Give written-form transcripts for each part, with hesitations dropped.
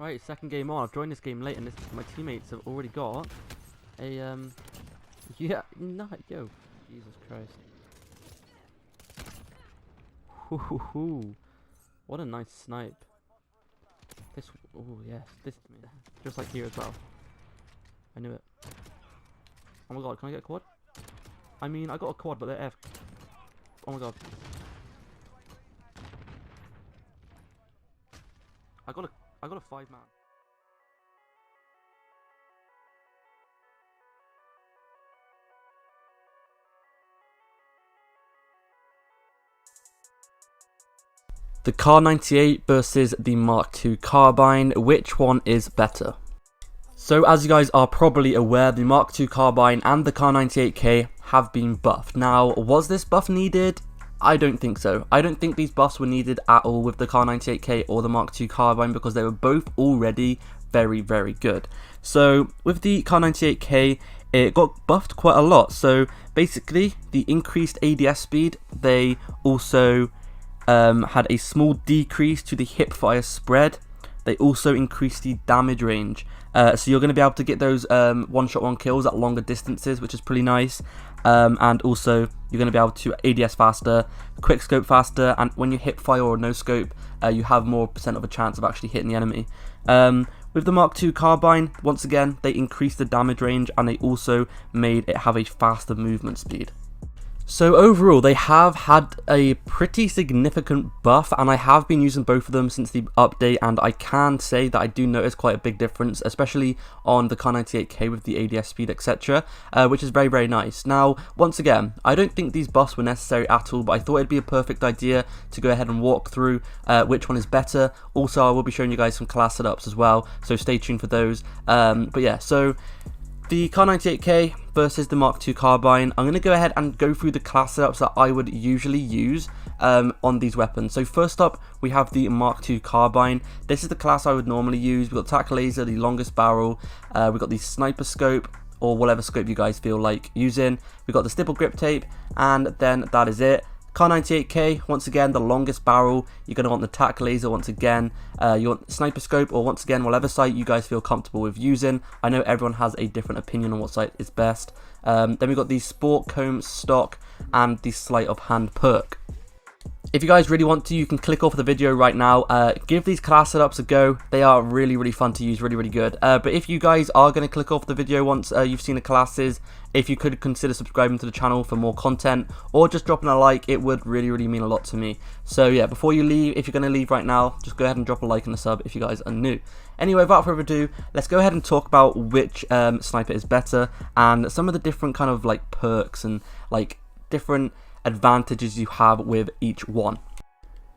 Right, second game on. I've joined this game late, and my teammates have already got a yeah, no, yo, Jesus Christ. Hoo. What a nice snipe. This, oh yes, this, just like here as well. I knew it. Oh my god, can I get a quad? I mean, I got a quad, but they're F. Oh my god. I got a 5-man. The KAR98 versus the MK2 Carbine, which one is better? So as you guys are probably aware, the MK2 Carbine and the KAR98K have been buffed. Now, was this buff needed? I don't think so. I don't think these buffs were needed at all with the KAR98K or the MK2 Carbine because they were both already very, very good. So with the KAR98K, it got buffed quite a lot. So basically, the increased ADS speed, they also had a small decrease to the hip fire spread. They also increased the damage range. So you're going to be able to get those one-shot one kills at longer distances, which is pretty nice. And also, you're going to be able to ADS faster, quick scope faster, and when you hip fire or no scope, you have more % of a chance of actually hitting the enemy. With the MK2 Carbine, once again, they increased the damage range and they also made it have a faster movement speed. So overall, they have had a pretty significant buff, and I have been using both of them since the update, and I can say that I do notice quite a big difference, especially on the KAR98K with the ADS speed, etc., which is very, very nice. Now, once again, I don't think these buffs were necessary at all, but I thought it'd be a perfect idea to go ahead and walk through which one is better. Also, I will be showing you guys some class setups as well, so stay tuned for those. But yeah, so the KAR98K versus the MK2 Carbine, I'm going to go ahead and go through the class setups that I would usually use on these weapons. So first up, we have the MK2 Carbine. This is the class I would normally use. We've got tac laser, the longest barrel. We've got the sniper scope, or whatever scope you guys feel like using. We've got the stipple grip tape, and then that is it. KAR98K, once again, the longest barrel. You're going to want the tac laser once again. You want sniper scope, or once again, whatever sight you guys feel comfortable with using. I know everyone has a different opinion on what sight is best. Then we've got the sport comb stock and the sleight of hand perk. If you guys really want to, you can click off the video right now. Give these class setups a go. They are really, really fun to use, really, really good. But if you guys are going to click off the video once you've seen the classes, if you could consider subscribing to the channel for more content, or just dropping a like, it would really, really mean a lot to me. So yeah, before you leave, if you're going to leave right now, just go ahead and drop a like and a sub if you guys are new. Anyway, without further ado, let's go ahead and talk about which sniper is better, and some of the different kind of like perks and like different advantages you have with each one.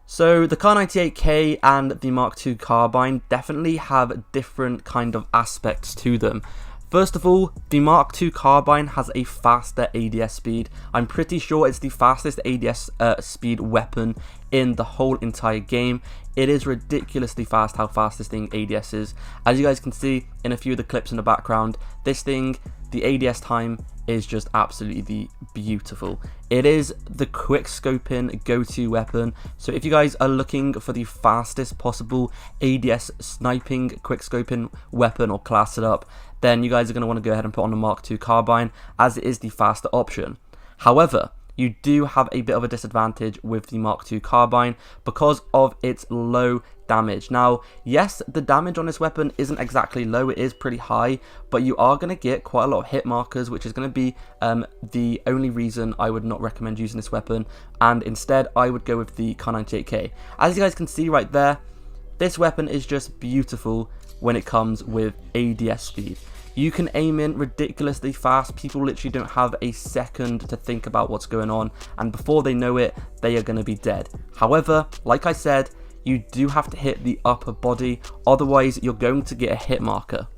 So the KAR98K and the MK2 Carbine definitely have different kind of aspects to them. First of all, the MK2 Carbine has a faster ADS speed. I'm pretty sure it's the fastest ADS speed weapon in the whole entire game. It is ridiculously fast how fast this thing ADS is. As you guys can see in a few of the clips in the background, this thing, the ADS time is just absolutely beautiful. It is the quick scoping go-to weapon. So if you guys are looking for the fastest possible ADS sniping quick scoping weapon or class setup, then you guys are going to want to go ahead and put on the MK2 Carbine, as it is the faster option. However, you do have a bit of a disadvantage with the MK2 Carbine because of its low damage. Now, yes, the damage on this weapon isn't exactly low, it is pretty high, but you are going to get quite a lot of hit markers, which is going to be the only reason I would not recommend using this weapon, and instead I would go with the KAR98K. As you guys can see right there, this weapon is just beautiful when it comes with ADS speed. You can aim in ridiculously fast. People literally don't have a second to think about what's going on, and before they know it, they are going to be dead. However, like I said, you do have to hit the upper body, otherwise you're going to get a hit marker.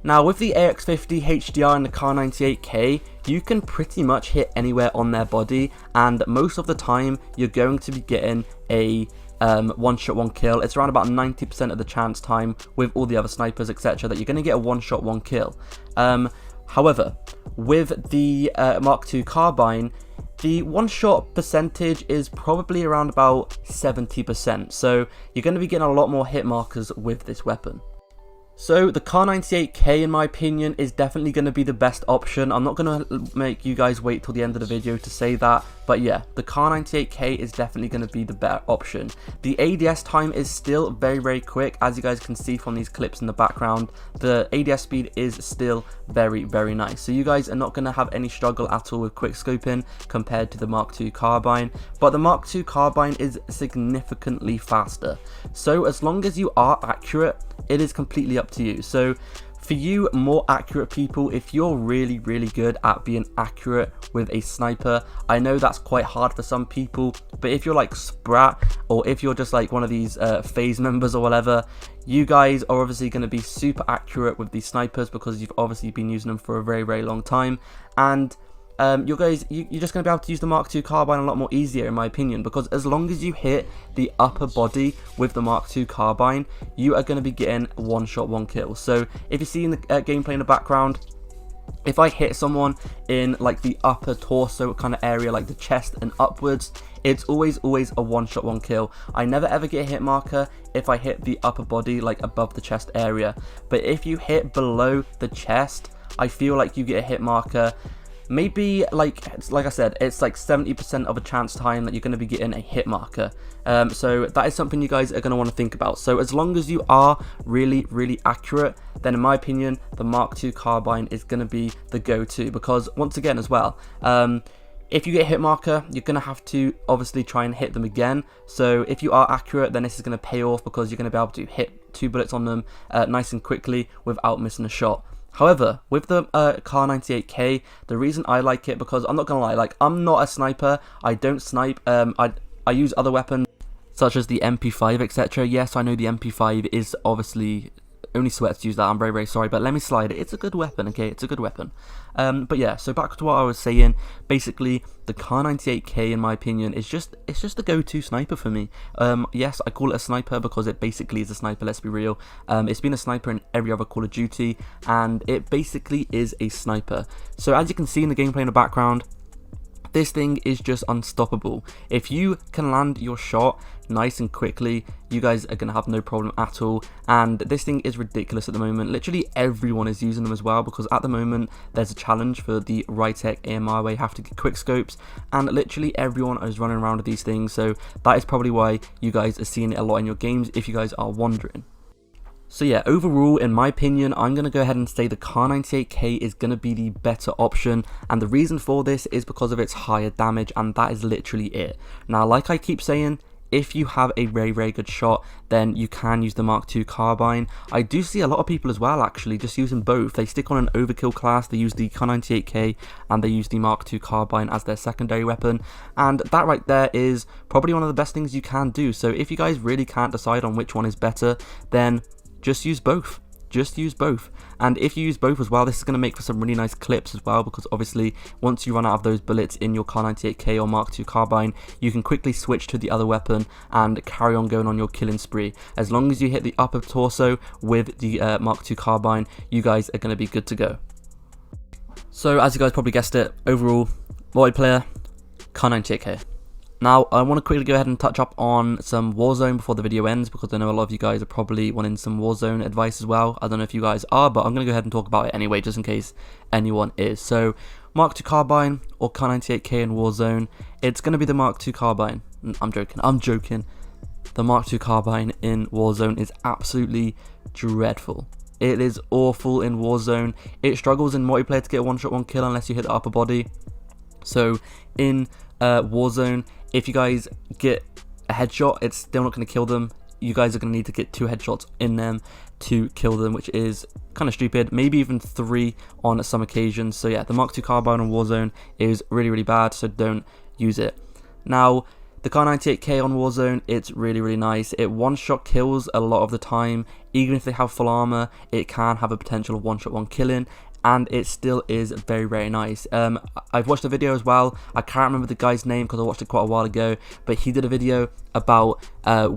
Now with the AX50 HDR and the KAR98K, you can pretty much hit anywhere on their body, and most of the time you're going to be getting a one shot one kill. It's around about 90% of the chance time with all the other snipers, etc., that you're going to get a one shot one kill. However, with the MK2 Carbine, the one shot percentage is probably around about 70%, so you're going to be getting a lot more hit markers with this weapon. So the KAR98K, in my opinion, is definitely going to be the best option. I'm not going to make you guys wait till the end of the video to say that, but yeah, the KAR98K is definitely going to be the better option. The ADS time is still very, very quick, as you guys can see from these clips in the background. The ADS speed is still very, very nice. So you guys are not going to have any struggle at all with quick scoping compared to the Mark II Carbine, but the Mark II Carbine is significantly faster. So as long as you are accurate, it is completely up to you. So for you more accurate people, if you're really, really good at being accurate with a sniper, I know that's quite hard for some people, but if you're like Sprat, or if you're just like one of these phase members or whatever, you guys are obviously going to be super accurate with these snipers because you've obviously been using them for a very, very long time. And you're just going to be able to use the Mark II Carbine a lot more easier, in my opinion, because as long as you hit the upper body with the Mark II Carbine, you are going to be getting one shot, one kill. So if you see in the gameplay in the background, if I hit someone in like the upper torso kind of area, like the chest and upwards, it's always a one shot, one kill. I never ever get a hit marker if I hit the upper body, like above the chest area. But if you hit below the chest, I feel like you get a hit marker. Maybe like I said, it's like 70% of a chance time that you're going to be getting a hit marker. So that is something you guys are going to want to think about. So as long as you are really, really accurate, then in my opinion, the Mark II Carbine is going to be the go-to, because once again as well, if you get a hit marker, you're going to have to obviously try and hit them again. So if you are accurate, then this is going to pay off, because you're going to be able to hit 2 bullets on them nice and quickly without missing a shot. However, with the KAR98K, the reason I like it, because I'm not gonna lie, like, I'm not a sniper, I don't snipe, I use other weapons such as the MP5, etc. Yes, I know the MP5 is obviously only sweats to use that, I'm very, very sorry, but let me slide it. It's a good weapon, okay, it's a good weapon. But yeah, so back to what I was saying, basically, the KAR98K, in my opinion, it's just the go-to sniper for me. Yes, I call it a sniper because it basically is a sniper, let's be real. It's been a sniper in every other Call of Duty, and it basically is a sniper. So as you can see in the gameplay in the background, this thing is just unstoppable. If you can land your shot nice and quickly, you guys are going to have no problem at all. And this thing is ridiculous at the moment. Literally everyone is using them as well, because at the moment there's a challenge for the Rytec AMR where you have to get quick scopes, and literally everyone is running around with these things. So that is probably why you guys are seeing it a lot in your games, if you guys are wondering. So yeah, overall, in my opinion, I'm going to go ahead and say the KAR98K is going to be the better option, and the reason for this is because of its higher damage, and that is literally it. Now, like I keep saying, if you have a very, very good shot, then you can use the Mark II Carbine. I do see a lot of people as well, actually, just using both. They stick on an Overkill class, they use the KAR98K, and they use the Mark II Carbine as their secondary weapon, and that right there is probably one of the best things you can do. So if you guys really can't decide on which one is better, then just use both. Just use both. And if you use both as well, this is going to make for some really nice clips as well, because obviously once you run out of those bullets in your KAR98K or Mark II Carbine, you can quickly switch to the other weapon and carry on going on your killing spree. As long as you hit the upper torso with the Mark II Carbine, you guys are going to be good to go. So as you guys probably guessed it, overall, multiplayer, KAR98K. Now, I want to quickly go ahead and touch up on some Warzone before the video ends, because I know a lot of you guys are probably wanting some Warzone advice as well. I don't know if you guys are, but I'm going to go ahead and talk about it anyway, just in case anyone is. So, Mark II Carbine or KAR98K in Warzone, it's going to be the Mark II Carbine. I'm joking. The Mark II Carbine in Warzone is absolutely dreadful. It is awful in Warzone. It struggles in multiplayer to get a one-shot, one kill unless you hit the upper body. So, in Warzone, if you guys get a headshot, it's still not going to kill them. You guys are going to need to get 2 headshots in them to kill them, which is kind of stupid. Maybe even 3 on some occasions. So yeah, the Mark II Carbine on Warzone is really, really bad, so don't use it. Now, the KAR98K on Warzone, it's really, really nice. It one-shot kills a lot of the time. Even if they have full armor, it can have a potential of one-shot, one killing, and it still is very, very nice. I've watched a video as well. I can't remember the guy's name because I watched it quite a while ago, but he did a video about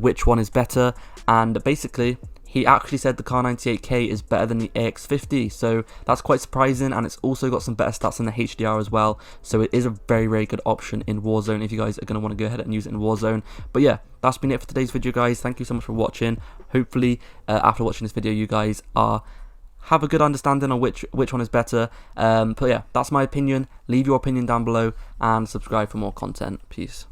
which one is better, and basically he actually said the KAR98K is better than the AX50, so that's quite surprising, and it's also got some better stats than the HDR as well, so it is a very, very good option in Warzone if you guys are going to want to go ahead and use it in Warzone. But yeah, that's been it for today's video, guys. Thank you so much for watching. Hopefully, after watching this video, you guys have a good understanding on which one is better. But yeah, that's my opinion. Leave your opinion down below and subscribe for more content. Peace.